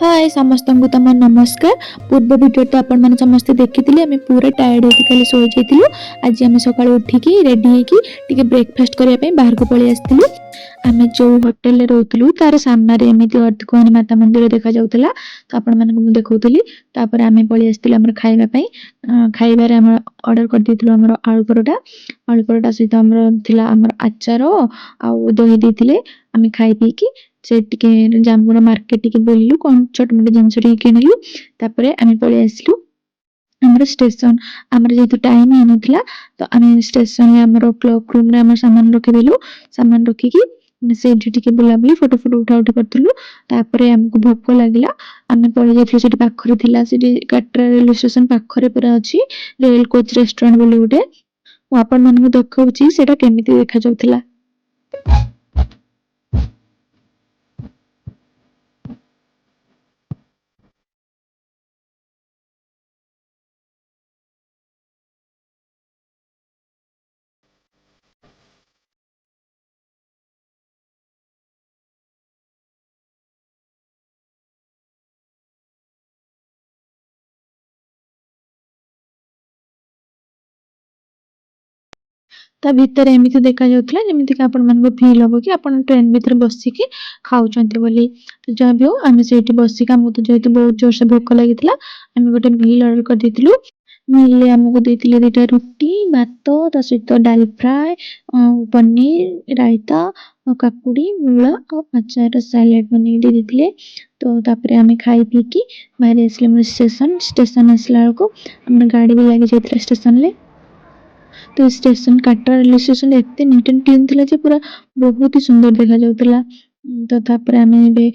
हाय समस्तଙ୍କୁ ତମ ନମସ୍କାର। ପୂର୍ବ ଭିଡ଼ିଓ ତ ଆପଣମାନେ ସମସ୍ତେ ଦେଖିଥିଲେ। ଆମେ ପୁରା ଟାୟାର୍ଡ ହେଇକି ଖାଲି ଶୋଇଯାଇଥିଲୁ। ଆଜି ଆମେ ସକାଳୁ ଉଠିକି ରେଡି ହେଇକି ଟିକେ ବ୍ରେକଫାଷ୍ଟ କରିବା ପାଇଁ ବାହାରକୁ ପଳେଇ ଆସିଥିଲୁ। ଆମେ ଯୋଉ ହୋଟେଲରେ ରହୁଥିଲୁ ତାର ସାମ୍ନାରେ ଏମିତି ଅର୍ଦ୍ଧକୁଆଁରୀ ମାତା ମନ୍ଦିର ଦେଖାଯାଉଥିଲା। ତ ଆପଣମାନଙ୍କୁ ମୁଁ ଦେଖଉଥିଲି। ତାପରେ ଆମେ ପଳେଇ ଆସିଥିଲୁ ଆମର ଖାଇବା ପାଇଁ। ଖାଇବାରେ ଆମେ ଅର୍ଡର କରିଦେଇଥିଲୁ ଆମର ଆଳୁ ପରଟା ସହିତ ଆମର ଥିଲା ଆମର ଆଚାର ଆଉ ଦହି ଦେଇଥିଲେ। ଆମେ ଖାଇ ପିଇକି ସେ ଟିକେ ଜାମ୍ବୁର ମାର୍କେଟ ଟିକେ ବୁଲିଲୁ, କଣ ଛୋଟମୋଟ ଜିନିଷ ଟିକେ କିଣିଲୁ। ତାପରେ ଆମେ ପଳେଇ ଆସିଲୁ ଆମର ଷ୍ଟେସନ। ଆମର ଯେହେତୁ ଟାଇମ ହେଇନଥିଲା ତ ଆମେ ଷ୍ଟେସନରେ ଆମର କ୍ଲକ୍ ରୁମରେ ଆମର ସାମାନ ରଖିଦେଲୁ। ସାମାନ ରଖିକି ଆମେ ସେଇଠି ଟିକେ ବୁଲାବୁଲି ଫଟୋ ଉଠା ଉଠି କରିଥିଲୁ। ତାପରେ ଆମକୁ ଭୋକ ଲାଗିଲା, ଆମେ ପଳେଇ ଯାଇଥିଲୁ। ସେଠି ପାଖରେ ଥିଲା, ସେଠି କାଟ୍ରା ରେଲୱେ ଷ୍ଟେସନ ପାଖରେ ପୁରା ଅଛି ରେଲ କୋଚ୍ ରେଷ୍ଟୁରାଣ୍ଟ ବୋଲି ଗୋଟେ। ମୁଁ ଆପଣମାନଙ୍କୁ ଦେଖଉଛି ସେଇଟା କେମିତି ଦେଖାଯାଉଥିଲା। ତା ଭିତରେ ଏମିତି ଦେଖାଯାଉଥିଲା ଯେମିତିକି ଆପଣମାନଙ୍କୁ ଫିଲ୍ ହବ କି ଆପଣ ଟ୍ରେନ ଭିତରେ ବସିକି ଖାଉଛନ୍ତି ବୋଲି। ତ ଯାହା ବି ହଉ ଆମେ ସେଇଠି ବସିକି, ଆମକୁ ତ ଯେହେତୁ ବହୁତ ଜୋରସେ ଭୋକ ଲାଗିଥିଲା, ଆମେ ଗୋଟେ ମିଲ୍ ଅର୍ଡର କରିଦେଇଥିଲୁ। ମିଲରେ ଆମକୁ ଦେଇଥିଲେ ଦିଟା ରୁଟି, ଭାତ, ତା ସହିତ ଡାଲ ଫ୍ରାଏ, ପନିର, ରାଇତା, କାକୁଡି, ମୂଳା ଆଉ ଆଚାର ସାଲାଡ ବନେଇକି ଦେଇ ଦେଇଥିଲେ। ତ ତାପରେ ଆମେ ଖାଇ ପିଇକି ବାହାରି ଆସିଲେ ଆମର ଷ୍ଟେସନ ଆସିଲା ବେଳକୁ ଆମର ଗାଡି ବି ଲାଗି ଯାଇଥିଲା ଷ୍ଟେସନରେ। ତ ଷ୍ଟେସନ କାଟ୍ରା ରେଲୱେ ଷ୍ଟେସନ ଏତେ ନିଟ୍ ଆଣ୍ଡ କ୍ଲିନ୍ ଥିଲା ଯେ ପୁରା ବହୁତ ହି ସୁନ୍ଦର ଦେଖାଯାଉଥିଲା। ତ ତାପରେ ଆମେ ଏବେ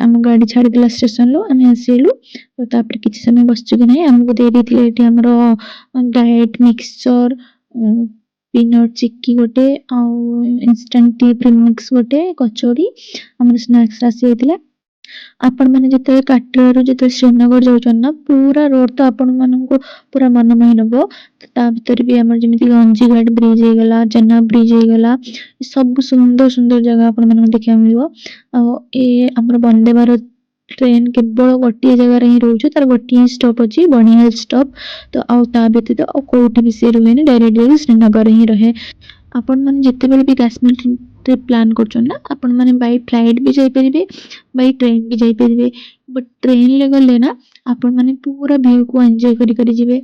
ଆମ ଗାଡି ଛାଡିଦେଲା ଷ୍ଟେସନରୁ, ଆମେ ଆସିଲୁ। ତ ତାପରେ କିଛି ସମୟ ବସିଛୁ କି ନାହିଁ, ଆମକୁ ଦେଇ ଦେଇଥିଲେ ଏଠି ଆମର ଡାଏଟ୍ ମିକ୍ସଚର, ପିନଟ୍ ଚିକି ଗୋଟେ, ଆଉ ଇନଷ୍ଟାଣ୍ଟ ଟି ପ୍ରିମିକ୍ସ ଗୋଟେ, କଚୋଡି, ଆମର ସ୍ନାକ୍ସ ଆସିଯାଇଥିଲା। ଆପଣମାନେ ଯେତେବେଳେ କାଟ୍ରାରୁ ଯେତେବେଳେ ଶ୍ରୀନଗର ଯାଉଛନ୍ତି ନା, ପୁରା ରୋଡ ତ ଆପଣମାନଙ୍କୁ ପୁରା ମନମୋହି ନବ। ତା ଭିତରେ ବି ଆମର ଯେମିତି ଗଞ୍ଜିଘାଟ ବ୍ରିଜ ହେଇଗଲା, ଚେନାବ ବ୍ରିଜ ହେଇଗଲା, ସବୁ ସୁନ୍ଦର ସୁନ୍ଦର ଜାଗା ଆପଣମାନଙ୍କୁ ଦେଖିବାକୁ ମିଳିବ। ଆଉ ଏ ଆମର ବନ୍ଦେ ଭାରତ ଟ୍ରେନ କେବଳ ଗୋଟିଏ ଜାଗାରେ ହିଁ ରହୁଛି, ତାର ଗୋଟିଏ ହିଁ ଷ୍ଟପ୍ ଅଛି, ବଣିହାଲ ଷ୍ଟପ୍। ତ ଆଉ ତା ବ୍ୟତୀତ ଆଉ କୋଉଠି ବି ସେ ରୁହେନି, ଡାଇରେକ୍ଟ ଯାଇକି ଶ୍ରୀନଗର ହିଁ ରହେ। ଆପଣମାନେ ଯେତେବେଳେ ବି କାଶ୍ମୀର ଟ୍ରିପ୍ ପ୍ଲାନ୍ କରୁଛନ୍ତି ନା, ଆପଣମାନେ ବାଇ ଫ୍ଲାଇଟ୍ ବି ଯାଇପାରିବେ, ବାଇ ଟ୍ରେନ ବି ଯାଇପାରିବେ। ବଟ୍ ଟ୍ରେନରେ ଗଲେ ନା ଆପଣମାନେ ପୁରା ଭିୟୁକୁ ଏନ୍ଜୟ କରି କରି ଯିବେ।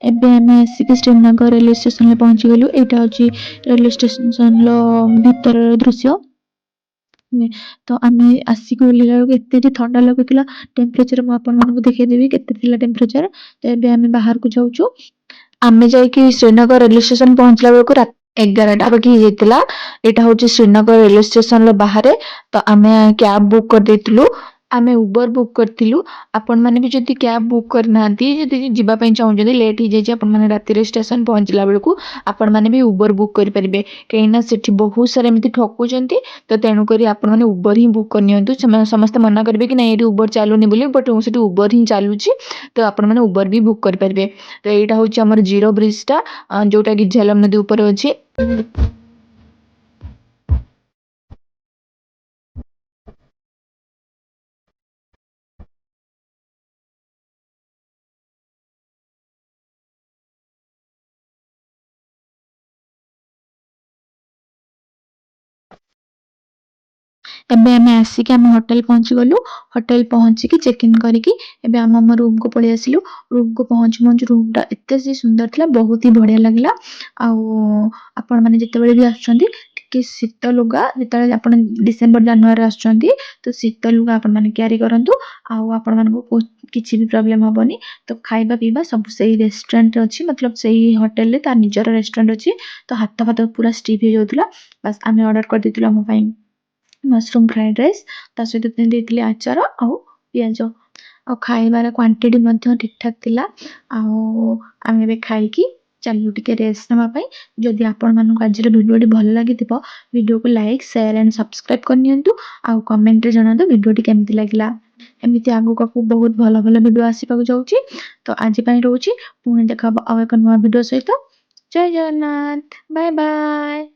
ଏବେ ଆମେ ଆସିକି ଶ୍ରୀନଗର ରେଲୱେ ଷ୍ଟେସନରେ ପହଞ୍ଚିଗଲୁ। ଏଇଟା ହେଉଛି ରେଲୱେ ଷ୍ଟେସନର ଭିତରର ଦୃଶ୍ୟ। ତ ଆମେ ଆସିକି ଓହ୍ଲେଇଲା ବେଳକୁ ଏତେ ଯେ ଥଣ୍ଡା ଲାଗୁଥିଲା। ଟେମ୍ପରେଚର ମୁଁ ଆପଣମାନଙ୍କୁ ଦେଖେଇଦେବି କେତେ ଥିଲା ଟେମ୍ପରେଚର। ତ ଏବେ ଆମେ ବାହାରକୁ ଯାଉଛୁ। ଆମେ ଯାଇକି ଶ୍ରୀନଗର ରେଲୱେ ଷ୍ଟେସନ ପହଞ୍ଚିଲା ବେଳକୁ ରାତି 11ଟା ପାଖି ହେଇଯାଇଥିଲା। ଏଇଟା ହଉଛି ଶ୍ରୀନଗର ରେଲୱେ ଷ୍ଟେସନର ବାହାରେ। ତ ଆମେ କ୍ୟାବ ବୁକ୍ କରିଦେଇଥିଲୁ, ଆମେ ଉବର ବୁକ୍ କରିଥିଲୁ। ଆପଣମାନେ ବି ଯଦି କ୍ୟାବ ବୁକ୍ କରିନାହାନ୍ତି, ଯଦି ଯିବା ପାଇଁ ଚାହୁଁଛନ୍ତି, ଲେଟ୍ ହେଇଯାଇଛି ଆପଣମାନେ ରାତିରେ ଷ୍ଟେସନ ପହଞ୍ଚିଲା ବେଳକୁ, ଆପଣମାନେ ବି ଉବର ବୁକ୍ କରିପାରିବେ। କାହିଁକିନା ସେଠି ବହୁତ ସାରା ଏମିତି ଠକୁଛନ୍ତି। ତ ତେଣୁକରି ଆପଣମାନେ ଉବର ହିଁ ବୁକ୍ କରିନିଅନ୍ତୁ। ସେମାନେ ସମସ୍ତେ ମନା କରିବେ କି ନାଇଁ ଏଇଠି ଉବର ଚାଲୁନି ବୋଲି, ବଟ୍ ସେଠି ଉବର ହିଁ ଚାଲୁଛି। ତ ଆପଣମାନେ ଉବର ବି ବୁକ୍ କରିପାରିବେ। ତ ଏଇଟା ହଉଛି ଆମର ଜିରୋ ବ୍ରିଜଟା, ଯୋଉଟା କି ଝେଲମ ନଦୀ ଉପରେ ଅଛି। ଏବେ ଆମେ ଆସିକି ଆମେ ହୋଟେଲ ପହଞ୍ଚିଗଲୁ। ହୋଟେଲ ପହଞ୍ଚିକି ଚେକ୍ ଇନ୍ କରିକି ଏବେ ଆମେ ଆମ ରୁମକୁ ପଳେଇ ଆସିଲୁ। ରୁମକୁ ପହଞ୍ଚୁ ପହଞ୍ଚୁ ରୁମଟା ଏତେ ଯେ ସୁନ୍ଦର ଥିଲା, ବହୁତ ହି ବଢିଆ ଲାଗିଲା। ଆଉ ଆପଣମାନେ ଯେତେବେଳେ ବି ଆସୁଛନ୍ତି, ଟିକେ ଶୀତ ଲୁଗା, ଯେତେବେଳେ ଆପଣ ଡିସେମ୍ବର ଜାନୁଆରୀରେ ଆସୁଛନ୍ତି, ତ ଶୀତ ଲୁଗା ଆପଣମାନେ କ୍ୟାରି କରନ୍ତୁ। ଆଉ ଆପଣମାନଙ୍କୁ କିଛି ବି ପ୍ରୋବ୍ଲେମ ହବନି। ତ ଖାଇବା ପିଇବା ସବୁ ସେଇ ରେଷ୍ଟୁରାଣ୍ଟରେ ଅଛି, ମତଲବ ସେଇ ହୋଟେଲରେ ତାର ନିଜର ରେଷ୍ଟୁରାଣ୍ଟ ଅଛି। ତ ହାତ ଫାତ ପୁରା ଷ୍ଟିଫ୍ ହେଇଯାଉଥିଲା। ବାସ୍ ଆମେ ଅର୍ଡର କରିଦେଇଥିଲୁ ଆମ ପାଇଁ ମସରୁମ ଫ୍ରାଏଡ ରାଇସ୍, ତା ସହିତ ଦେଇଥିଲେ ଆଚାର ଆଉ ପିଆଜ। ଆଉ ଖାଇବାର କ୍ୱାଣ୍ଟିଟି ମଧ୍ୟ ଠିକ୍ ଠାକ୍ ଥିଲା। ଆଉ ଆମେ ଏବେ ଖାଇକି ଚାଲିଲୁ ଟିକେ ରେଷ୍ଟ ନେବା ପାଇଁ। ଯଦି ଆପଣମାନଙ୍କୁ ଆଜିର ଭିଡ଼ିଓଟି ଭଲ ଲାଗିଥିବ ଭିଡ଼ିଓକୁ ଲାଇକ୍ ସେୟାର ଆଣ୍ଡ ସବସ୍କ୍ରାଇବ୍ କରିନିଅନ୍ତୁ। ଆଉ କମେଣ୍ଟରେ ଜଣାନ୍ତୁ ଭିଡ଼ିଓଟି କେମିତି ଲାଗିଲା। ଏମିତି ଆଗକୁ ବହୁତ ଭଲ ଭଲ ଭିଡ଼ିଓ ଆସିବାକୁ ଯାଉଛି। ତ ଆଜି ପାଇଁ ରହୁଛି, ପୁଣି ଦେଖା ହବ ଆଉ ଏକ ନୂଆ ଭିଡ଼ିଓ ସହିତ। ଜୟ ଜଗନ୍ନାଥ, ବାଏ ବାଏ।